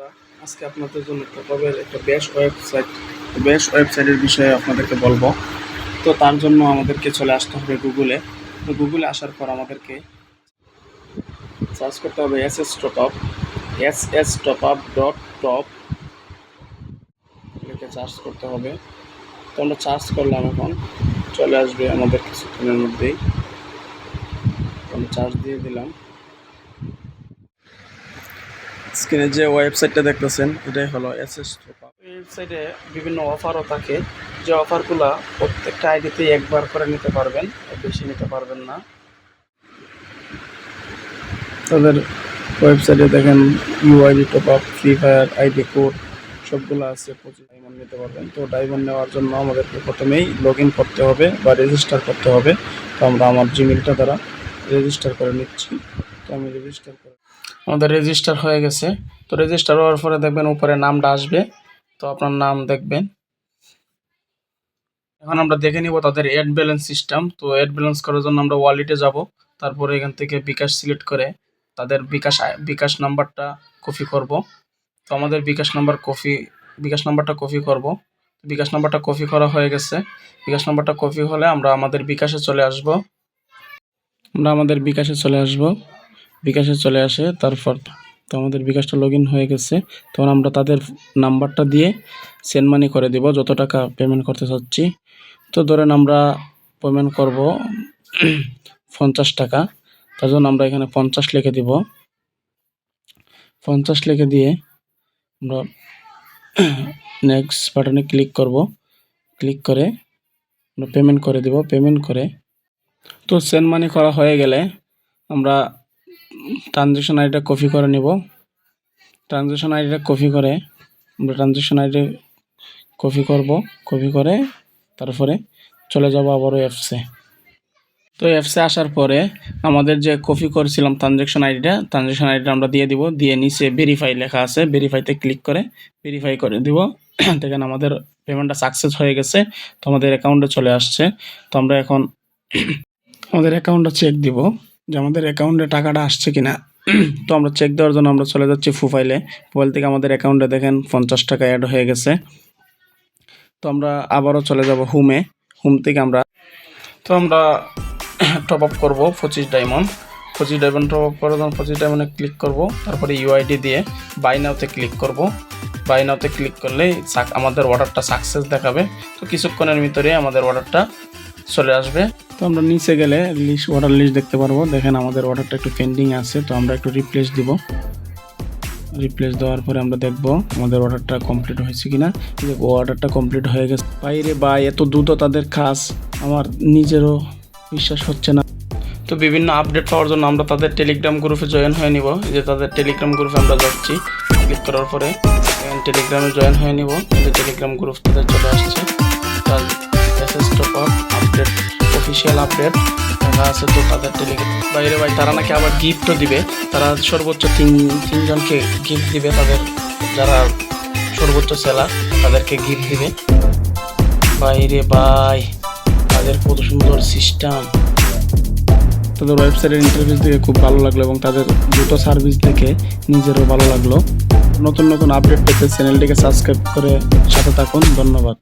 বন্ধুরা, আজকে আপনাদের জন্য টপআপের একটা বেশ ওয়েবসাইটের বিষয়ে আপনাদেরকে বলবো। তো তার জন্য আমাদেরকে চলে আসতে হবে গুগলে। তো গুগলে আসার পর আমাদেরকে সার্চ করতে হবে ssTopUp.top লিখে সার্চ করতে হবে। তো আমরা সার্চ করলাম, এখন চলে আসবে আমাদের কিছুক্ষণের মধ্যেই। আমরা সার্চ দিয়ে দিলাম। স্ক্রিনে যে ওয়েবসাইটটা দেখতেছেন এটাই হলো ssTopUp। এই ওয়েবসাইটে বিভিন্ন অফারও থাকে, যে অফারগুলো প্রত্যেকটা আইডিতেই একবার করে নিতে পারবেন, বেশি নিতে পারবেন না। তাদের ওয়েবসাইটে দেখেন UID top up, free fire, ID code সবগুলো আছে। 25 ডায়মন্ড নিতে পারবেন। তো ডায়মন্ড নেওয়ার জন্য আমাদেরকে প্রথমেই লগ ইন করতে হবে বা রেজিস্টার করতে হবে। তো আমরা আমার জিমেলটা দ্বারা রেজিস্টার করে নিচ্ছি। তো আমি রেজিস্টার করে, আমাদের রেজিস্টার হয়ে গেছে। তো রেজিস্টার হওয়ার পরে দেখবেন উপরে নামটা আসবে, তো আপনার নাম দেখবেন। এখন আমরা দেখে নিব তাদের অ্যাড ব্যালেন্স সিস্টেম। তো অ্যাড ব্যালেন্স করার জন্য আমরা ওয়ালেটে যাব, তারপরে এখান থেকে বিকাশ সিলেক্ট করে তাদের বিকাশ নাম্বারটা কপি করব। তো আমাদের বিকাশ নাম্বারটা কপি করব। বিকাশ নাম্বারটা কপি করা হয়ে গেছে। বিকাশ নাম্বারটা কপি হলে আমরা আমাদের বিকাশে চলে আসব। বিকাশে চলে আসে তারপর তো আমাদের বিকাশটা লগ ইন হয়ে গেছে। তখন আমরা তাদের নাম্বারটা দিয়ে সেন্ড মানি করে দিব, যত টাকা পেমেন্ট করতে চাচ্ছি। তো ধরেন আমরা পেমেন্ট করব 50 টাকা। তার জন্য আমরা এখানে 50 লিখে দিব। 50 লিখে দিয়ে আমরা নেক্সট বাটনে ক্লিক করব। ক্লিক করে আমরা পেমেন্ট করে দিব। পেমেন্ট করে তো সেন্ড মানি করা হয়ে গেলে আমরা ট্রানজ্যাকশন আইডিটা কপি করে নিব। ট্রানজ্যাকশন আইডিটা কপি করে আমরা কপি করে তারপরে চলে যাব আবারও অ্যাপসে। তো অ্যাপসে আসার পরে আমাদের যে কপি করেছিলাম ট্রানজ্যাকশন আইডিটা আমরা দিয়ে দিব। দিয়ে নিচে ভেরিফাই লেখা আছে, ভেরিফাইতে ক্লিক করে ভেরিফাই করে দিব। দেখেন আমাদের পেমেন্টটা সাকসেস হয়ে গেছে। তো আমাদের অ্যাকাউন্টে চলে আসছে। তো আমরা এখন আমাদের অ্যাকাউন্টটা চেক দিব যে আমাদের অ্যাকাউন্টে টাকাটা আসছে কিনা। তো আমরা চেক দেওয়ার জন্য আমরা চলে যাচ্ছি প্রোফাইল থেকে আমাদের অ্যাকাউন্টে দেখেন 50 টাকা অ্যাড হয়ে গেছে। তো আমরা আবারও চলে যাব হোম থেকে আমরা টপ আপ করবো 25 ডায়মন্ড টপ আপ করার জন্য 25 ডায়মন্ডে ক্লিক করব। তারপরে ইউআইডি দিয়ে বাই নাওতে ক্লিক করব। বাই নাওতে ক্লিক করলেই আমাদের অর্ডারটা সাকসেস দেখাবে। তো কিছুক্ষণের ভিতরে আমাদের অর্ডারটা চলে আসবে। তো আমরা নিচে গেলে অর্ডার লিস্ট দেখতে পারবো। দেখেন আমাদের অর্ডারটা একটু পেন্ডিং আছে, তো আমরা একটু রিপ্লেস দিব। রিপ্লেস দেওয়ার পরে আমরা দেখব আমাদের অর্ডারটা কমপ্লিট হয়েছে কিনা। অর্ডারটা কমপ্লিট হয়ে গেছে। এত দ্রুত তাদের কাজ আমার নিজেরও বিশ্বাস হচ্ছে না। তো বিভিন্ন আপডেট পাওয়ার জন্য আমরা তাদের টেলিগ্রাম গ্রুপে জয়েন হয়ে নিব। যে তাদের টেলিগ্রাম গ্রুপে আমরা যাচ্ছি, ক্লিক করার পরে টেলিগ্রামে জয়েন হয়ে নিব। যে টেলিগ্রাম গ্রুপ তাদের চলে আসছে। তার ssTopUp আপডেট, অফিসিয়াল আপডেট লেখা আছে। তো তাদের টেলিগ্রাম ভাই তারা নাকি আবার গিফটও দিবে। তারা সর্বোচ্চ তিনজনকে গিফট দিবে। তাদের যারা সর্বোচ্চ সেলার তাদেরকে গিফট দিবে। ভাই তাদের কত সুন্দর সিস্টেম। তাদের ওয়েবসাইটের ইন্টারফেস দেখে খুব ভালো লাগলো এবং তাদের দ্রুত সার্ভিস দেখে নিজেরও ভালো লাগলো। নতুন আপডেট পেতে চ্যানেলটিকে সাবস্ক্রাইব করে সাথে থাকুন। ধন্যবাদ।